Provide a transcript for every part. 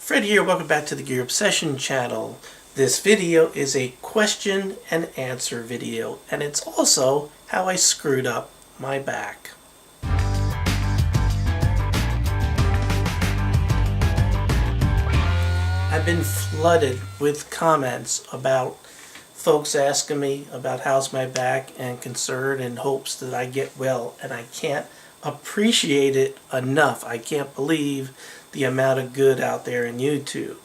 Fred here, welcome back to the Gear Obsession channel. This video is a question and answer video, and it's also how I screwed up my back. I've been flooded with comments about folks asking me about how's my back and concern and hopes that I get well, and I can't appreciate it enough. I can't believe the amount of good out there in YouTube.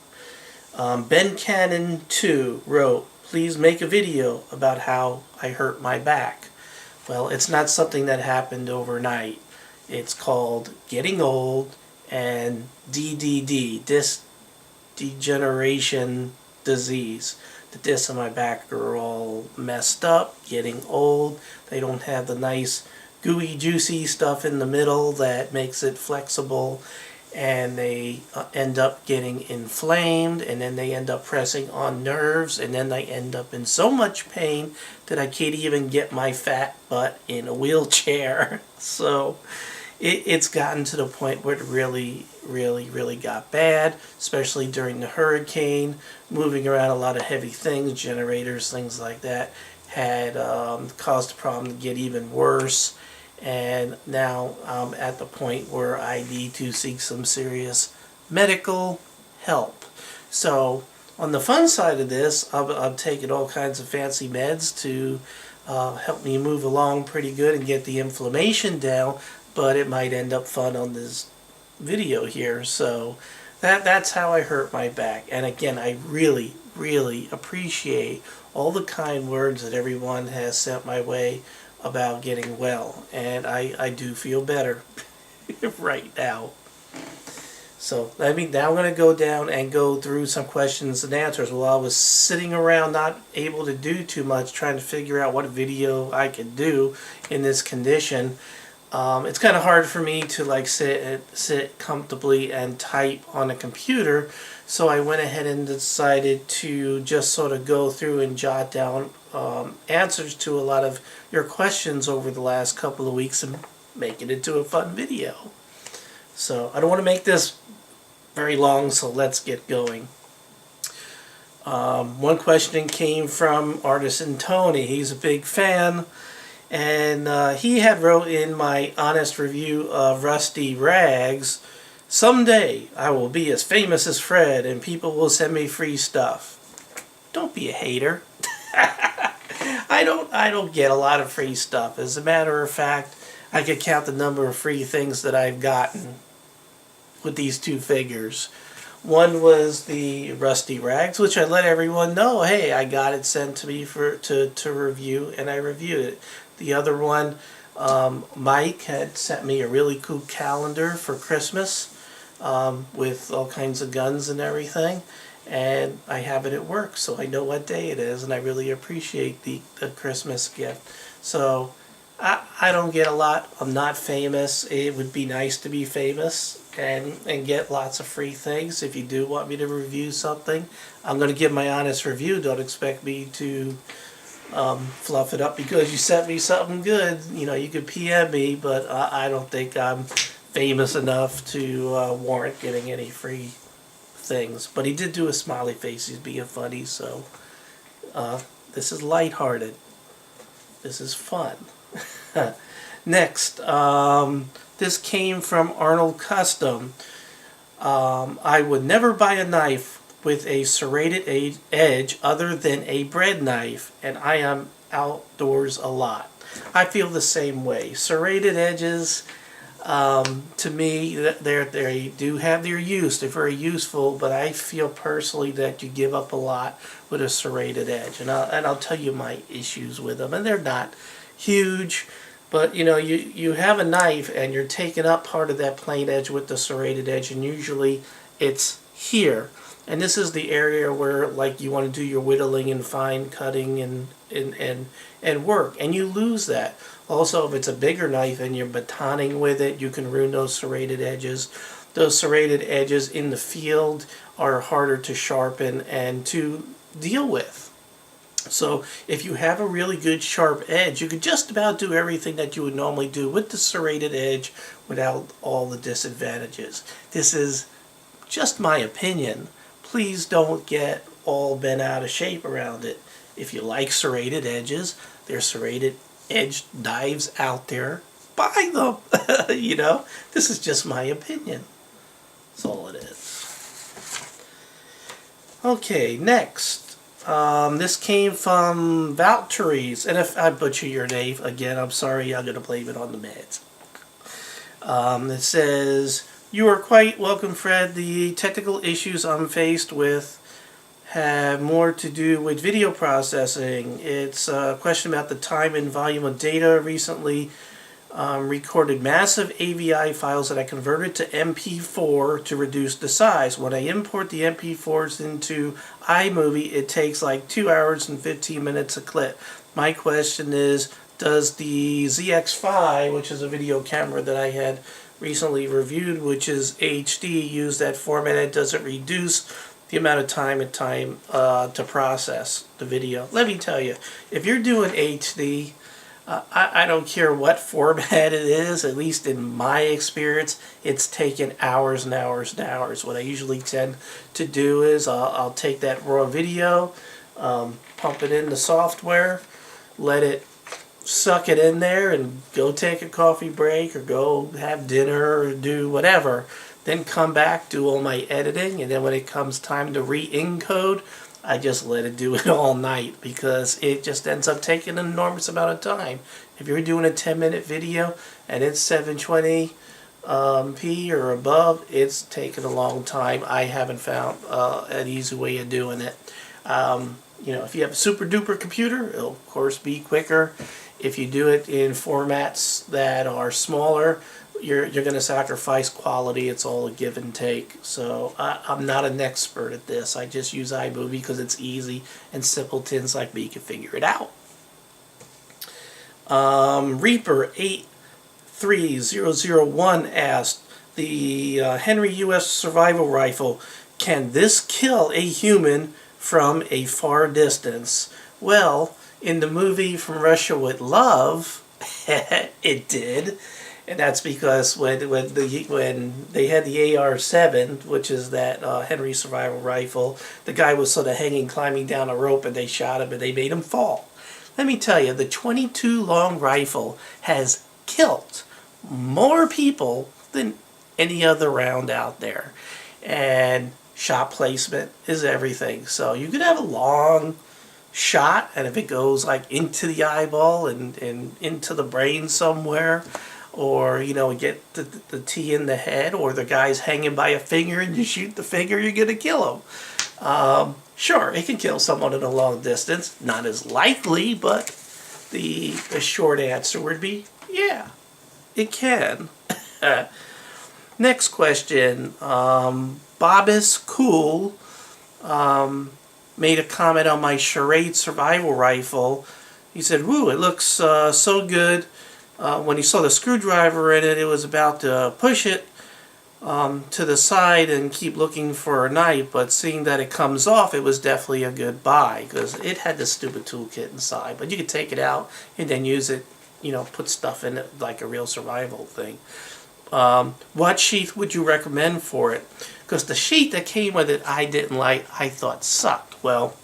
Ben Cannon 2 wrote, please make a video about how I hurt my back. Well, it's not something that happened overnight. It's called getting old and DDD, disc degeneration disease. The discs on my back are all messed up, getting old. They don't have the nice gooey juicy stuff in the middle that makes it flexible, and they end up getting inflamed, and then they end up pressing on nerves, and then I end up in so much pain that I can't even get my fat butt in a wheelchair. So it's gotten to the point where it really got bad, especially during the hurricane. Moving around a lot of heavy things, generators, things like that, had caused the problem to get even worse. And now I'm at the point where I need to seek some serious medical help. So on the fun side of this, I'm taking all kinds of fancy meds to help me move along pretty good and get the inflammation down, but it might end up fun on this video here. So that's how I hurt my back. And again, I really appreciate all the kind words that everyone has sent my way about getting well, and I do feel better right now. So now I'm going to go down and go through some questions and answers. While I was sitting around not able to do too much, trying to figure out what video I could do in this condition, it's kind of hard for me to like sit comfortably and type on a computer, so I went ahead and decided to just sort of go through and jot down answers to a lot of your questions over the last couple of weeks and make it into a fun video. So I don't want to make this very long, so let's get going. One question came from Artisan Tony. He's a big fan, and he had wrote in my honest review of Rusty Rags, someday I will be as famous as Fred and people will send me free stuff. Don't be a hater. I don't get a lot of free stuff. As a matter of fact, I could count the number of free things that I've gotten with these two figures. One was the Rusty Rags, which I let everyone know, hey, I got it sent to me to review, and I reviewed it. The other one, Mike had sent me a really cool calendar for Christmas with all kinds of guns and everything. And I have it at work, so I know what day it is, and I really appreciate the Christmas gift. So I don't get a lot. I'm not famous. It would be nice to be famous and get lots of free things. If you do want me to review something, I'm going to give my honest review. Don't expect me to fluff it up because you sent me something good. You know, you could PM me, but I don't think I'm famous enough to warrant getting any free things. But he did do a smiley face. He's being funny, so this is lighthearted. This is fun. Next, this came from Arnold Custom. I would never buy a knife with a serrated edge other than a bread knife, and I am outdoors a lot. I feel the same way. Serrated edges, to me, they do have their use. They're very useful, but I feel personally that you give up a lot with a serrated edge, and I'll tell you my issues with them. And they're not huge, but you know, you have a knife and you're taking up part of that plain edge with the serrated edge, and usually it's here. And this is the area where, like, you want to do your whittling and fine cutting and work, and you lose that. Also, if it's a bigger knife and you're batoning with it, you can ruin those serrated edges. Those serrated edges in the field are harder to sharpen and to deal with. So if you have a really good sharp edge, you could just about do everything that you would normally do with the serrated edge without all the disadvantages. This is just my opinion. Please don't get all bent out of shape around it. If you like serrated edges, there's serrated edge knives out there. Buy them. You know, this is just my opinion. That's all it is. Okay, next. This came from Valtteri, and if I butcher your name again, I'm sorry. I'm gonna blame it on the meds. It says, "You are quite welcome, Fred. The technical issues I'm faced with have more to do with video processing. It's a question about the time and volume of data. Recently recorded massive AVI files that I converted to MP4 to reduce the size. When I import the MP4s into iMovie, it takes like 2 hours and 15 minutes a clip. My question is, does the ZX5, which is a video camera that I had recently reviewed, which is HD, use that format? It doesn't reduce the amount of time to process the video. Let me tell you, if you're doing HD, I don't care what format it is, at least in my experience, it's taken hours and hours and hours. What I usually tend to do is I'll take that raw video, pump it in the software, let it suck it in there, and go take a coffee break or go have dinner or do whatever. Then come back, do all my editing, and then when it comes time to re-encode, I just let it do it all night, because it just ends up taking an enormous amount of time. If you're doing a 10-minute video and it's 720p or above, it's taking a long time. I haven't found an easy way of doing it. You know, if you have a super duper computer, it'll of course be quicker. If you do it in formats that are smaller, you're going to sacrifice quality. It's all a give and take. So I'm not an expert at this. I just use iMovie because it's easy, and simpletons like me can figure it out. Reaper83001 asked, the Henry U.S. survival rifle, can this kill a human from a far distance? Well, in the movie From Russia with Love, it did. And that's because when they had the AR-7, which is that Henry survival rifle, the guy was sort of hanging, climbing down a rope, and they shot him and they made him fall. Let me tell you, the .22 long rifle has killed more people than any other round out there. And shot placement is everything. So you could have a long shot, and if it goes like into the eyeball and into the brain somewhere, or, you know, get the T in the head, or the guy's hanging by a finger and you shoot the finger, you're going to kill him. Sure, it can kill someone at a long distance. Not as likely, but the short answer would be, yeah, it can. Next question. Bobus Cool made a comment on my Charade survival rifle. He said, "Woo, it looks so good." When he saw the screwdriver in it, it was about to push it to the side and keep looking for a knife, but seeing that it comes off, it was definitely a good buy, because it had this stupid toolkit inside. But you could take it out and then use it, you know, put stuff in it like a real survival thing. What sheath would you recommend for it? Because the sheath that came with it I didn't like, I thought sucked. Well,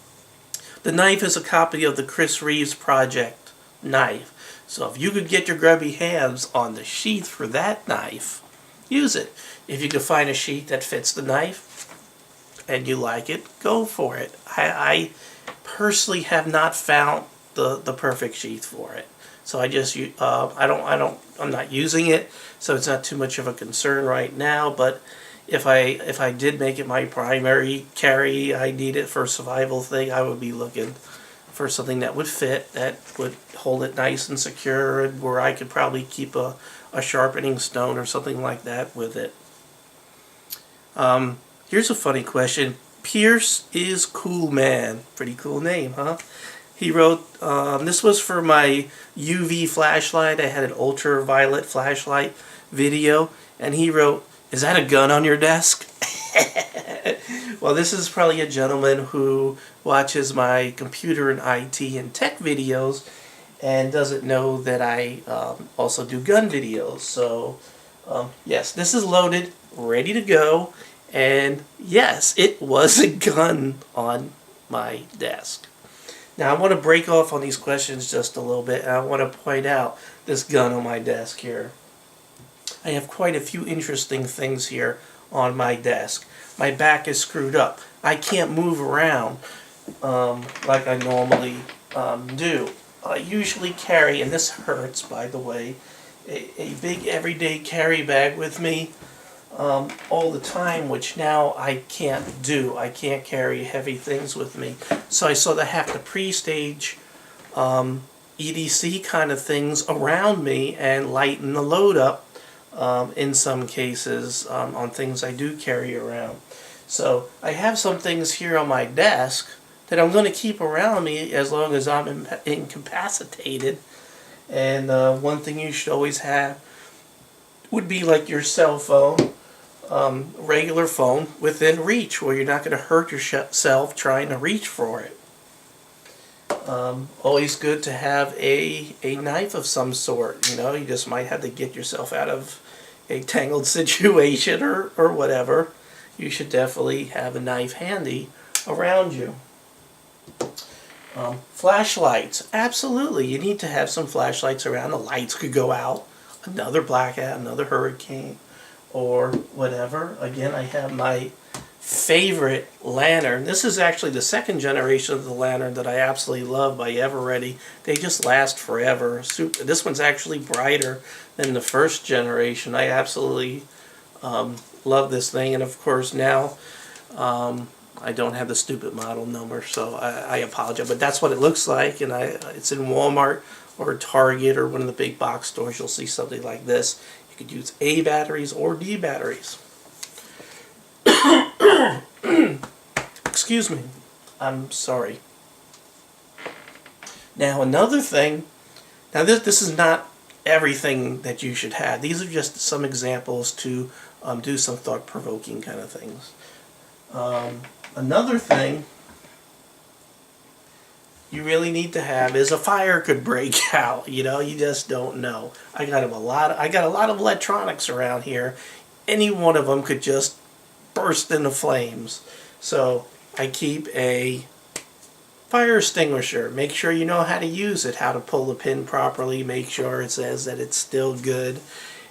the knife is a copy of the Chris Reeves Project knife. So if you could get your grubby hands on the sheath for that knife, use it. If you can find a sheath that fits the knife and you like it, go for it. I personally have not found the perfect sheath for it. So I just I'm not using it, so it's not too much of a concern right now. But if I did make it my primary carry, I need it for a survival thing, I would be looking for something that would fit, that would hold it nice and secure, and where I could probably keep a sharpening stone or something like that with it. Here's a funny question. Pierce is Cool Man. Pretty cool name, huh? He wrote, this was for my UV flashlight. I had an ultraviolet flashlight video, and he wrote, "Is that a gun on your desk?" Well, this is probably a gentleman who watches my computer and IT and tech videos and doesn't know that I also do gun videos. So, yes, this is loaded, ready to go, And yes, it was a gun on my desk. Now I want to break off on these questions just a little bit, and I want to point out this gun on my desk here. I have quite a few interesting things here on my desk. My back is screwed up. I can't move around like I normally do. I usually carry, and this hurts by the way, a big everyday carry bag with me all the time, which now I can't do. I can't carry heavy things with me. So I sort of have to pre-stage EDC kind of things around me and lighten the load up in some cases on things I do carry around. So I have some things here on my desk that I'm going to keep around me as long as I'm incapacitated. And one thing you should always have would be like your cell phone, regular phone within reach, where you're not going to hurt yourself trying to reach for it. Always good to have a knife of some sort. You know, you just might have to get yourself out of a tangled situation or whatever. You should definitely have a knife handy around you. Flashlights, absolutely. You need to have some flashlights around. The lights could go out. Another blackout, another hurricane, or whatever. Again, I have my favorite lantern. This is actually the second generation of the lantern that I absolutely love by Eveready. They just last forever. This one's actually brighter than the first generation. I absolutely love this thing. And of course now I don't have the stupid model number, so I apologize. But that's what it looks like, and it's in Walmart or Target or one of the big box stores. You'll see something like this. You could use A batteries or D batteries. Excuse me. I'm sorry. Now another thing. Now this is not everything that you should have. These are just some examples to do some thought-provoking kind of things. Another thing you really need to have is a fire could break out. You know, you just don't know. I got a lot of electronics around here. Any one of them could just burst into flames. So I keep a fire extinguisher. Make sure you know how to use it, how to pull the pin properly. Make sure it says that it's still good.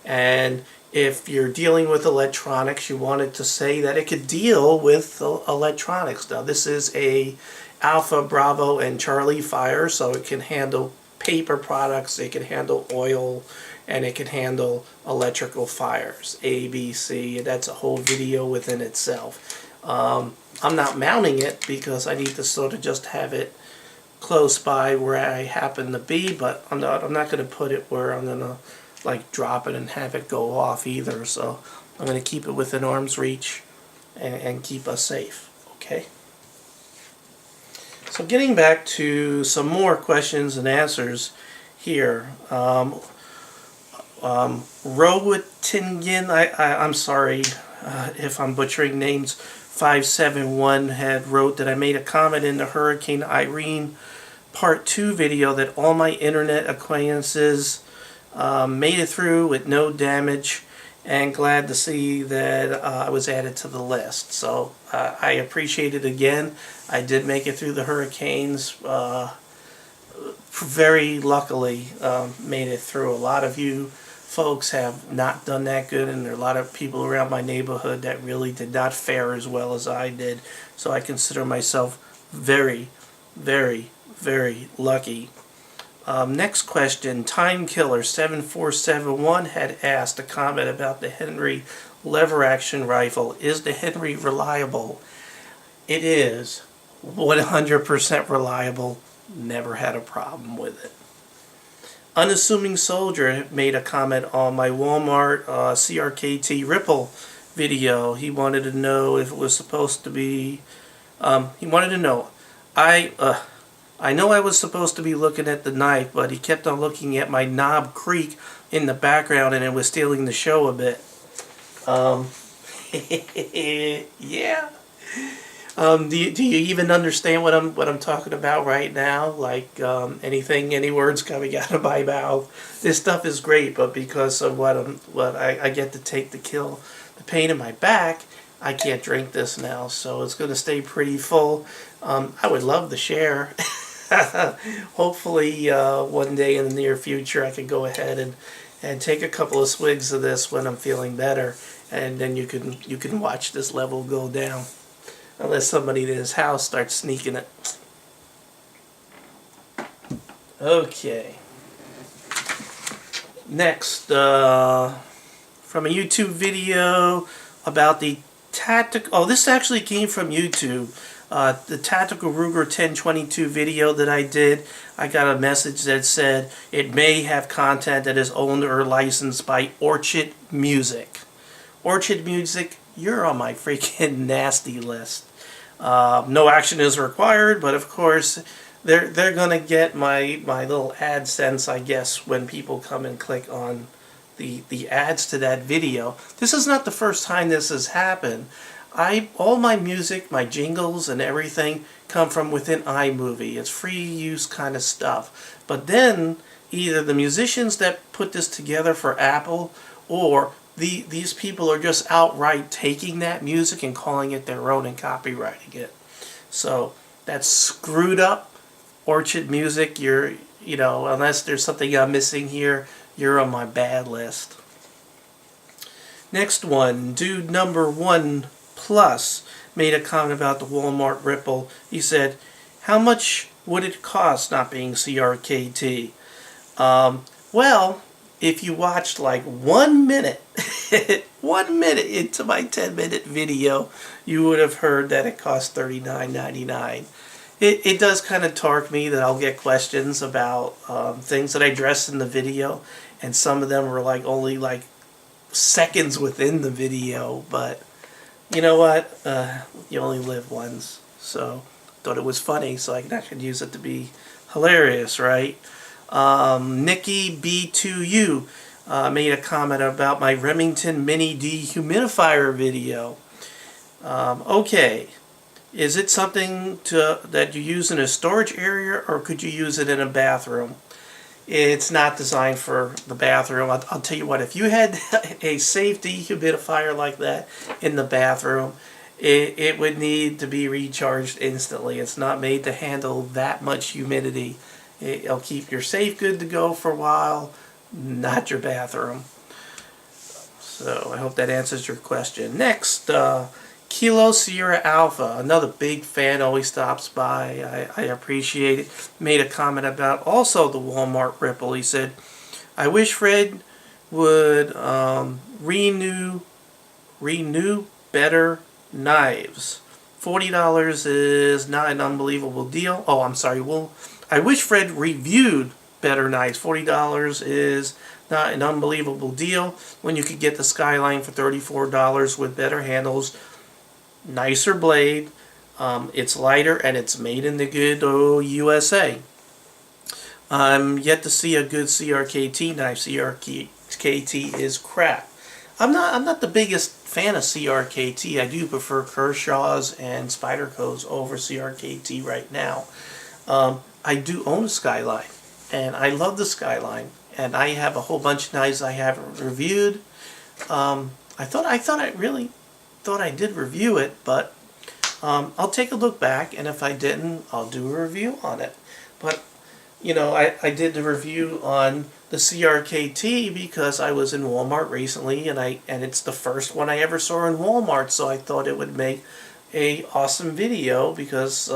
And if you're dealing with electronics, you want it to say that it could deal with electronics. Now this is a Alpha, Bravo, and Charlie fire, so it can handle paper products, it can handle oil, and it can handle electrical fires. A, B, C, that's a whole video within itself. I'm not mounting it because I need to sort of just have it close by where I happen to be, but I'm not going to put it where I'm going to like drop it and have it go off either. So I'm going to keep it within arm's reach and keep us safe. Okay. So getting back to some more questions and answers here. Rowitingen, I'm sorry if I'm butchering names, 571 had wrote that I made a comment in the Hurricane Irene Part 2 video that all my internet acquaintances made it through with no damage, and glad to see that I was added to the list. So I appreciate it again. I did make it through the hurricanes. Very luckily made it through. A lot of you folks have not done that good, and there are a lot of people around my neighborhood that really did not fare as well as I did. So I consider myself very, very, very lucky. Next question, Time Killer 7471 had asked a comment about the Henry lever action rifle. Is the Henry reliable? It is 100% reliable. Never had a problem with it. Unassuming Soldier made a comment on my Walmart CRKT Ripple video. He wanted to know if it was supposed to be, he wanted to know, I know I was supposed to be looking at the knife, but he kept on looking at my Knob Creek in the background, and it was stealing the show a bit. Yeah. Do you even understand what I'm talking about right now? Like any words coming out of my mouth? This stuff is great, but because of what I get to take to kill the pain in my back, I can't drink this now, so it's going to stay pretty full. I would love to share. Hopefully one day in the near future I can go ahead and take a couple of swigs of this when I'm feeling better, and then you can watch this level go down. Unless somebody in his house starts sneaking it. Okay. Next, from a YouTube video about the tactical. Oh, this actually came from YouTube. The Tactical Ruger 1022 video that I did, I got a message that said it may have content that is owned or licensed by Orchid Music. Orchid Music, you're on my freaking nasty list. No action is required, but of course they're gonna get my little AdSense, I guess, when people come and click on the ads to that video. This is not the first time this has happened. All my music, my jingles and everything come from within iMovie. It's free use kind of stuff. But then either the musicians that put this together for Apple, or these people are just outright taking that music and calling it their own and copyrighting it. So that's screwed up. Orchid Music, unless there's something I'm missing here, you're on my bad list. Next one, dude number 1 plus made a comment about the Walmart Ripple. He said, how much would it cost not being CRKT? Well, if you watched like 1 minute, 1 minute into my 10-minute video, you would have heard that it cost $39.99. It does kind of torque me that I'll get questions about things that I addressed in the video, and some of them were like only like seconds within the video, but you know what? You only live once, so thought it was funny, so I could use it to be hilarious, right? Nikki B2U made a comment about my Remington Mini dehumidifier video. Okay, is it something that you use in a storage area, or could you use it in a bathroom? It's not designed for the bathroom. I'll tell you what, if you had a safe dehumidifier like that in the bathroom, it would need to be recharged instantly. It's not made to handle that much humidity. It'll keep your safe good to go for a while, not your bathroom. So I hope that answers your question. Next, Kilo Sierra Alpha, another big fan, always stops by. I appreciate it. Made a comment about also the Walmart Ripple. He said, I wish Fred would renew better knives. $40 is not an unbelievable deal. Oh, I'm sorry. Well, I wish Fred reviewed better knives. $40 is not an unbelievable deal when you could get the Skyline for $34 with better handles, nicer blade, it's lighter, and it's made in the good old USA. I'm yet to see a good CRKT knife. CRKT is crap. I'm not the biggest fan of CRKT. I do prefer Kershaw's and Spyderco's over CRKT right now. I do own a Skyline, and I love the Skyline, and I have a whole bunch of knives I haven't reviewed. I really thought I did review it, but I'll take a look back, and if I didn't, I'll do a review on it. But I did the review on the CRKT because I was in Walmart recently, and it's the first one I ever saw in Walmart, so I thought it would make a awesome video because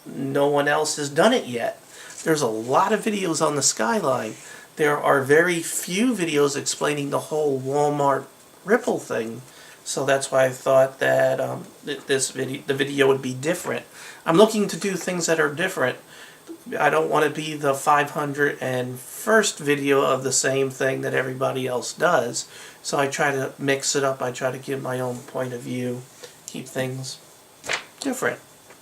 no one else has done it yet. There's a lot of videos on the Skyline. There are very few videos explaining the whole Walmart Ripple thing. So that's why I thought that the video would be different. I'm looking to do things that are different. I don't want to be the 501st video of the same thing that everybody else does. So I try to mix it up. I try to give my own point of view, keep things different,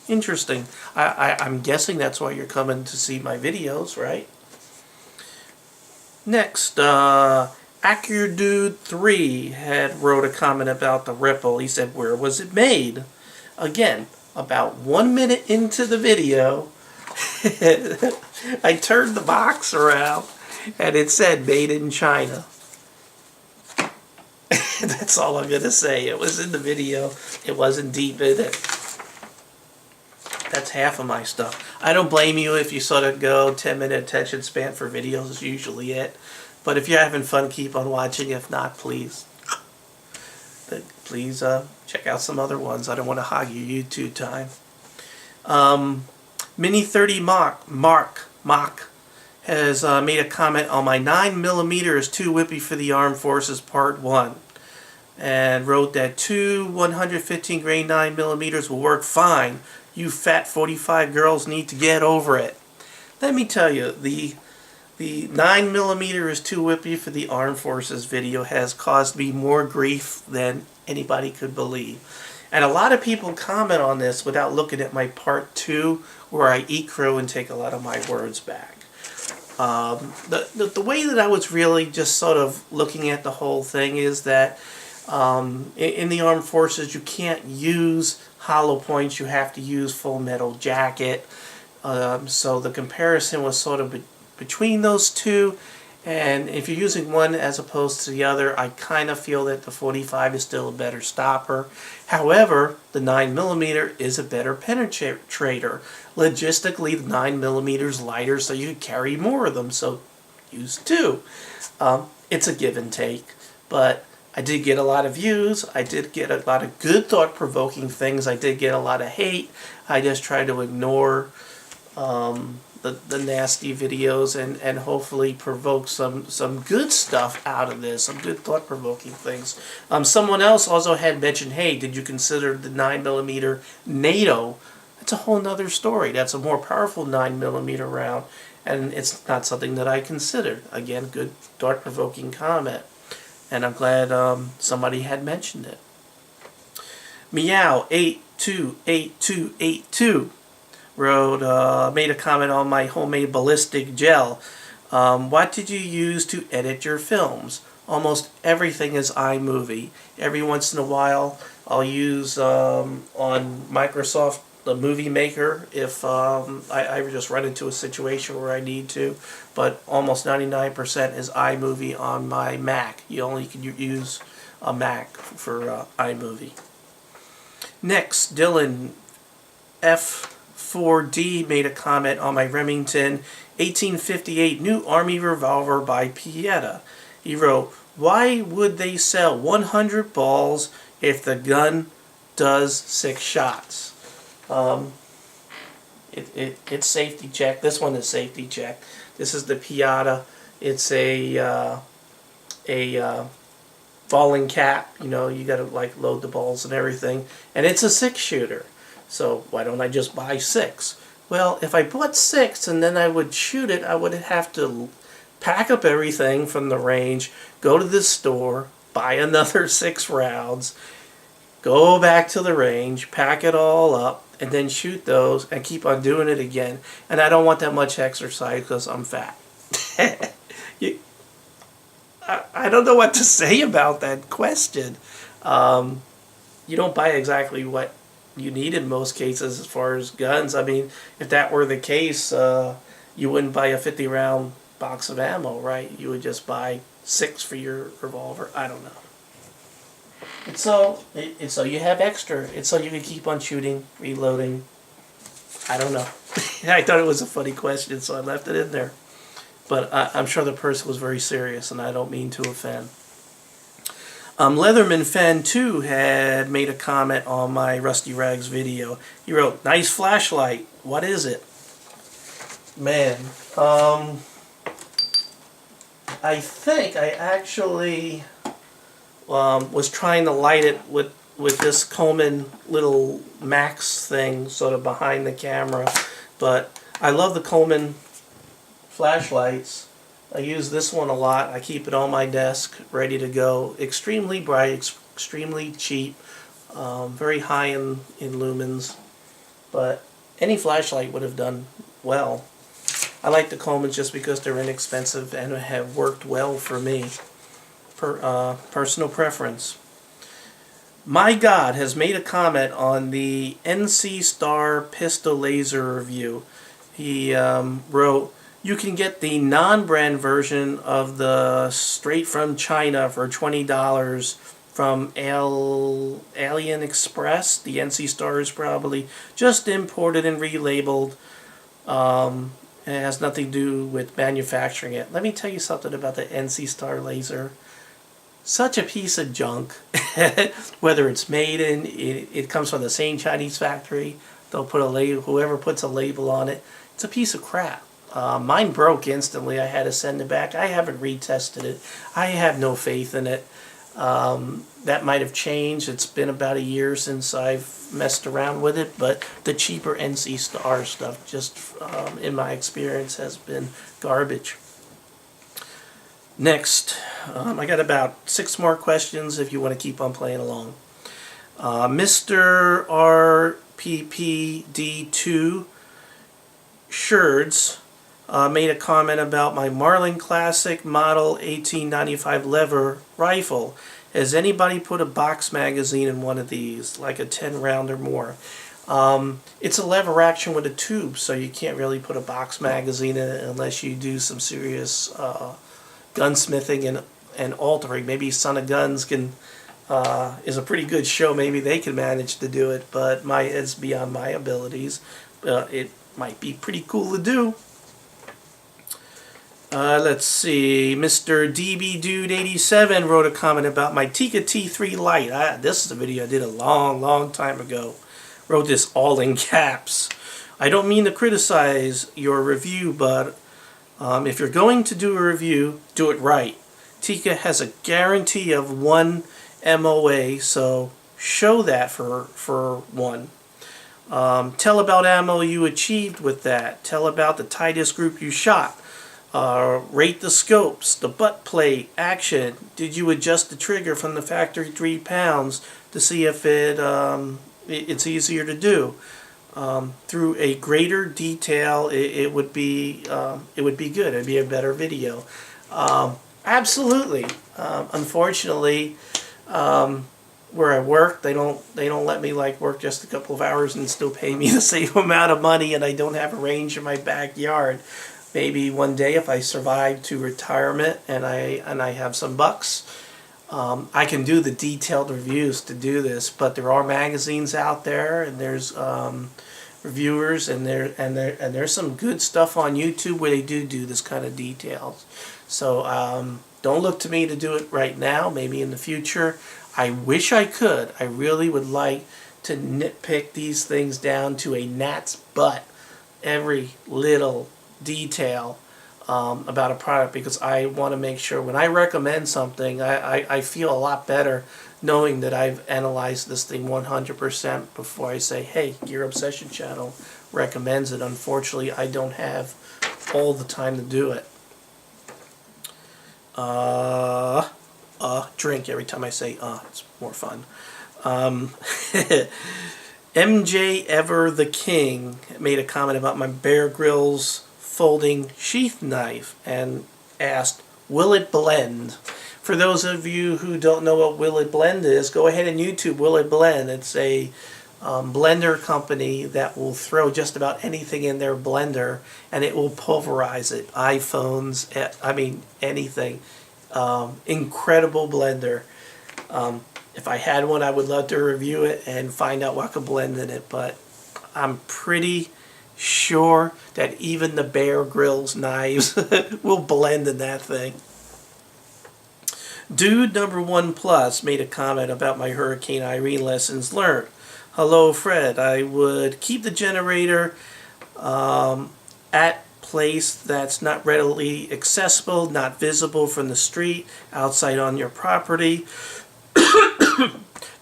interesting. I'm guessing that's why you're coming to see my videos, right? Next, AccuDude3 had wrote a comment about the Ripple. He said, where was it made? Again, about 1 minute into the video, I turned the box around and it said made in China. That's all I'm going to say. It was in the video. It wasn't deep in it. That's half of my stuff. I don't blame you if you sort of go 10-minute attention span for videos is usually it. But if you're having fun, keep on watching. If not, please check out some other ones. I don't want to hog your YouTube time. Mini 30 Mark has made a comment on my 9mm is too whippy for the Armed Forces Part 1. And wrote that two 115 grain 9mm will work fine. You fat 45 girls need to get over it. Let me tell you, the 9mm is too whippy for the Armed Forces video has caused me more grief than anybody could believe. And a lot of people comment on this without looking at my part 2 where I eat crow and take a lot of my words back. The way that I was really just sort of looking at the whole thing is that in the Armed Forces you can't use hollow points, you have to use full metal jacket. So the comparison was sort of between those two, and if you're using one as opposed to the other, I kind of feel that the 45 is still a better stopper. However, the 9mm is a better penetrator. Logistically, the 9mm is lighter, so you can carry more of them, so use two. It's a give and take, but I did get a lot of views. I did get a lot of good thought-provoking things. I did get a lot of hate. I just try to ignore the nasty videos and hopefully provoke some good stuff out of this, some good thought-provoking things. Someone else also had mentioned, hey, did you consider the 9mm NATO? That's a whole nother story. That's a more powerful 9mm round, and it's not something that I considered. Again, good thought-provoking comment, and I'm glad somebody had mentioned it. Meow828282 wrote, made a comment on my homemade ballistic gel. What did you use to edit your films? Almost everything is iMovie. Every once in a while, I'll use on Microsoft the Movie Maker if I just run into a situation where I need to. But almost 99% is iMovie on my Mac. You only can use a Mac for iMovie. Next, Dylan F4D made a comment on my Remington 1858 New Army Revolver by Pieta. He wrote, why would they sell 100 balls if the gun does 6 shots? It's safety check. This one is safety check. This is the Pieta. It's a falling cap. You know, you got to like load the balls and everything, and it's a 6-shooter. So why don't I just buy 6? Well, if I bought 6 and then I would shoot it, I would have to pack up everything from the range, go to the store, buy another 6 rounds, go back to the range, pack it all up, and then shoot those and keep on doing it again. And I don't want that much exercise because I'm fat. I don't know what to say about that question. You don't buy exactly what you need in most cases as far as guns. I mean, if that were the case, you wouldn't buy a 50-round box of ammo, right? You would just buy 6 for your revolver. I don't know. It's so you have extra. It's so you can keep on shooting, reloading. I don't know. I thought it was a funny question, so I left it in there. But I'm sure the person was very serious, and I don't mean to offend. Leatherman Fan 2 had made a comment on my Rusty Rags video. He wrote, nice flashlight. What is it? Man, I think I actually was trying to light it with this Coleman little Max thing sort of behind the camera. But I love the Coleman flashlights. I use this one a lot. I keep it on my desk, ready to go. Extremely bright, extremely cheap, very high in lumens. But any flashlight would have done well. I like the Colemans just because they're inexpensive and have worked well for me. Personal preference. My God has made a comment on the NC Star pistol laser review. He wrote, you can get the non-brand version of the straight from China for $20 from Alien Express. The NC Star is probably just imported and relabeled. And it has nothing to do with manufacturing it. Let me tell you something about the NC Star laser. Such a piece of junk. Whether it's made in, it comes from the same Chinese factory. They'll put a label, whoever puts a label on it, it's a piece of crap. Mine broke instantly. I had to send it back. I haven't retested it. I have no faith in it. That might have changed. It's been about a year since I've messed around with it, but the cheaper NC Star stuff, just in my experience, has been garbage. Next, I got about 6 more questions if you want to keep on playing along. Mr. RPPD2 Sherds made a comment about my Marlin Classic Model 1895 lever rifle. Has anybody put a box magazine in one of these, like a 10 round or more? It's a lever action with a tube, so you can't really put a box magazine in it unless you do some serious gunsmithing and altering. Maybe Son of Guns can is a pretty good show. Maybe they can manage to do it, but it's beyond my abilities. It might be pretty cool to do. Let's see. Mr. DB Dude 87 wrote a comment about my Tikka T3 Lite. This is a video I did a long time ago. Wrote this all in caps. I don't mean to criticize your review, but if you're going to do a review, do it right. Tikka has a guarantee of 1 MOA, so show that for one. Tell about ammo you achieved with that. Tell about the tightest group you shot. Rate the scopes, the butt plate, action. Did you adjust the trigger from the factory 3 pounds to see if it's easier to do? Through a greater detail, it would be good. It'd be a better video. Absolutely. Unfortunately, where I work, they don't let me work just a couple of hours and still pay me the same amount of money, and I don't have a range in my backyard. Maybe one day, if I survive to retirement and I have some bucks, I can do the detailed reviews to do this. But there are magazines out there, and there's reviewers, and there's some good stuff on YouTube where they do this kind of details. So don't look to me to do it right now. Maybe in the future. I wish I could. I really would like to nitpick these things down to a gnat's butt. Every little detail about a product, because I want to make sure when I recommend something, I feel a lot better knowing that I've analyzed this thing 100% before I say, hey, Gear Obsession Channel recommends it. Unfortunately, I don't have all the time to do it. Drink every time I say it's more fun. MJ Ever the King made a comment about my Bear Grylls folding sheath knife and asked, will it blend? For those of you who don't know what Will It Blend is, go ahead and YouTube Will It Blend. It's a blender company that will throw just about anything in their blender and it will pulverize it. iPhones, anything. Incredible blender. If I had one, I would love to review it and find out what could blend in it, but I'm pretty sure that even the Bear Grylls knives will blend in that thing. Dude number 1+ made a comment about my Hurricane Irene lessons learned. Hello, Fred. I would keep the generator at place that's not readily accessible, not visible from the street, outside on your property.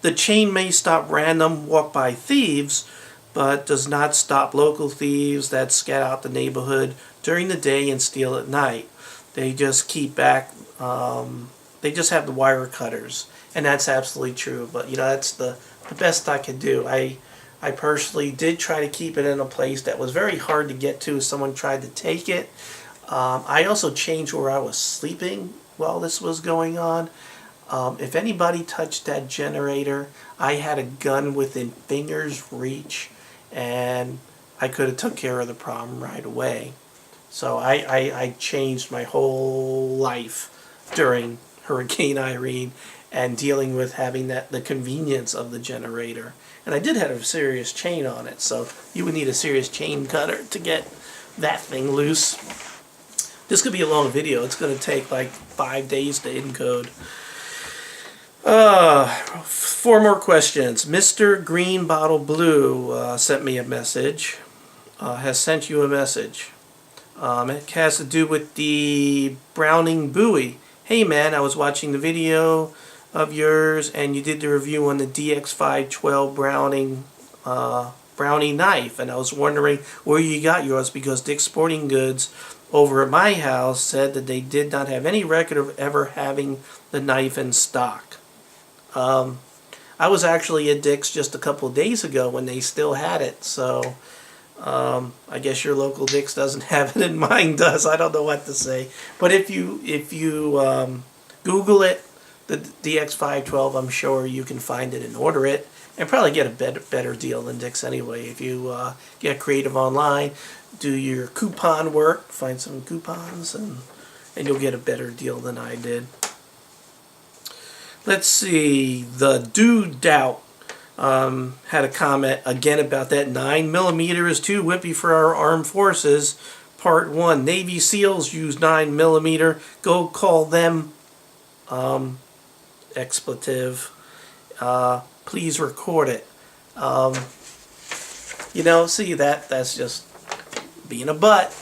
The chain may stop random walk-by thieves, but does not stop local thieves that scat out the neighborhood during the day and steal at night. They just keep back, they just have the wire cutters, and that's absolutely true. But that's the best I could do. I personally did try to keep it in a place that was very hard to get to if someone tried to take it. I also changed where I was sleeping while this was going on. If anybody touched that generator, I had a gun within fingers reach, and I could have took care of the problem right away. So I changed my whole life during Hurricane Irene, and dealing with having the convenience of the generator. And I did have a serious chain on it, so you would need a serious chain cutter to get that thing loose. This could be a long video. It's going to take like 5 days to encode. 4 more questions. Mr. Green Bottle Blue sent me a message. Has sent you a message. It has to do with the Browning buoy. Hey man, I was watching the video of yours and you did the review on the DX512 Brownie knife, and I was wondering where you got yours, because Dick's Sporting Goods over at my house said that they did not have any record of ever having the knife in stock. I was actually at Dick's just a couple of days ago when they still had it, so I guess your local Dick's doesn't have it and mine does. I don't know what to say. But if you Google it, the DX512, I'm sure you can find it and order it, and probably get a better deal than Dick's anyway. If you get creative online, do your coupon work, find some coupons, and you'll get a better deal than I did. Let's see, the Dude Doubt had a comment again about that 9mm is too whippy for our armed forces. Part 1, Navy SEALs use 9mm. Go call them expletive. Please record it. You know, see, that's just being a butt.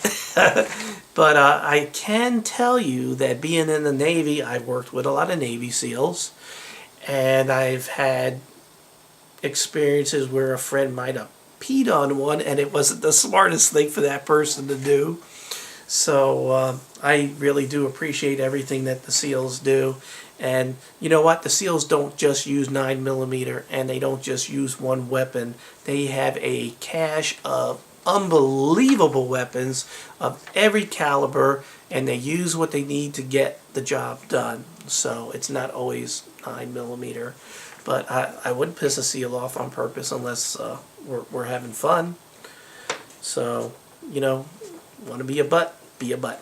But I can tell you that being in the Navy, I've worked with a lot of Navy SEALs, and I've had experiences where a friend might have peed on one and it wasn't the smartest thing for that person to do. So I really do appreciate everything that the SEALs do. And you know what? The SEALs don't just use 9mm, and they don't just use one weapon. They have a cache of unbelievable weapons of every caliber, and they use what they need to get the job done. So it's not always 9mm. But I wouldn't piss a SEAL off on purpose unless we're having fun. So, you know, want to be a butt? Be a butt.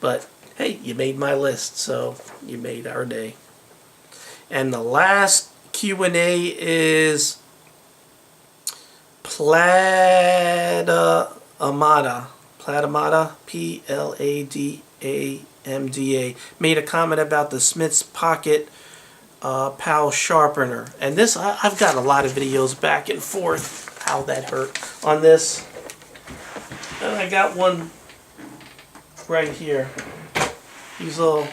But hey, you made my list, so you made our day. And the last Q&A is Pladamada, Pladamada, made a comment about the Smith's Pocket PAL sharpener. And this, I've got a lot of videos back and forth how that hurt on this. And I got one right here. These little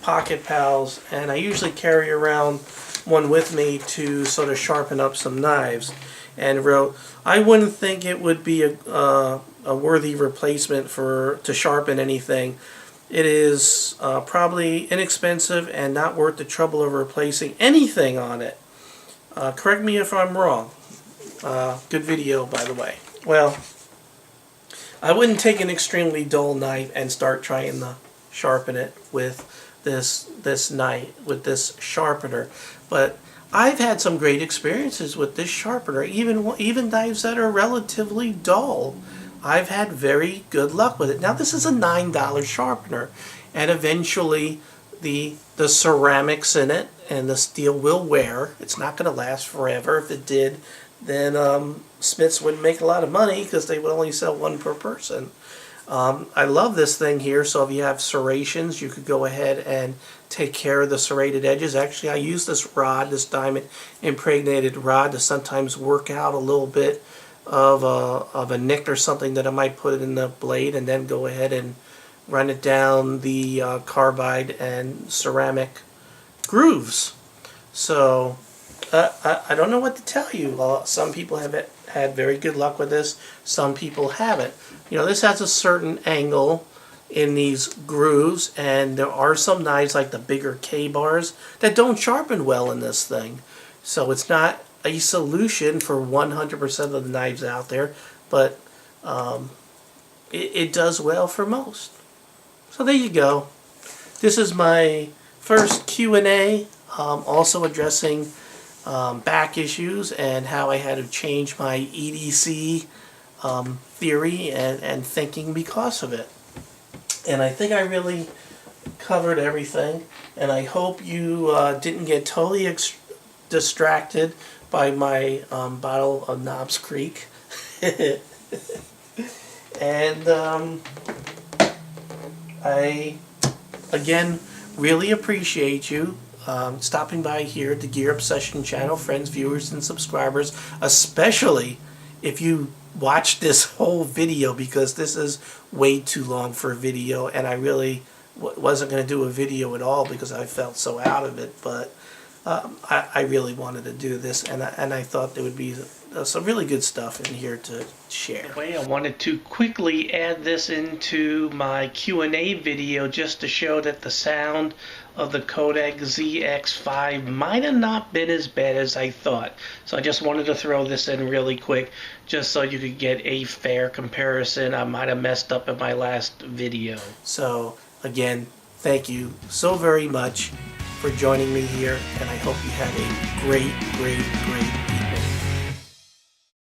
pocket pals, and I usually carry around one with me to sort of sharpen up some knives. And wrote, I wouldn't think it would be a worthy replacement to sharpen anything. It is probably inexpensive and not worth the trouble of replacing anything on it. Correct me if I'm wrong. Good video, by the way. Well, I wouldn't take an extremely dull knife and start trying to sharpen it with this knife, with this sharpener. But I've had some great experiences with this sharpener. Even knives that are relatively dull, I've had very good luck with it. Now this is a $9 sharpener, and eventually the ceramics in it and the steel will wear. It's not going to last forever. If it did, then Smiths wouldn't make a lot of money because they would only sell one per person. I love this thing here, so if you have serrations, you could go ahead and take care of the serrated edges. Actually, I use this rod, this diamond impregnated rod, to sometimes work out a little bit of a nick or something that I might put in the blade, and then go ahead and run it down the carbide and ceramic grooves. So I don't know what to tell you. Some people have had very good luck with this. Some people haven't. You know, this has a certain angle in these grooves, and there are some knives like the bigger K-bars that don't sharpen well in this thing. So it's not a solution for 100% of the knives out there, but it does well for most. So there you go. This is my first Q&A, also addressing back issues and how I had to change my EDC theory and thinking because of it. And I think I really covered everything, and I hope you didn't get totally distracted by my bottle of Knobs Creek. And I, again, really appreciate you stopping by here at the Gear Obsession channel, friends, viewers, and subscribers, especially if you watch this whole video, because this is way too long for a video, and I really wasn't going to do a video at all because I felt so out of it, but I really wanted to do this, and I thought there would be some really good stuff in here to share. Anyway, I wanted to quickly add this into my Q&A video just to show that the sound of the Kodak ZX5 might have not been as bad as I thought. So I just wanted to throw this in really quick just so you could get a fair comparison. I might have messed up in my last video. So again, thank you so very much for joining me here, and I hope you have a great, great, great week.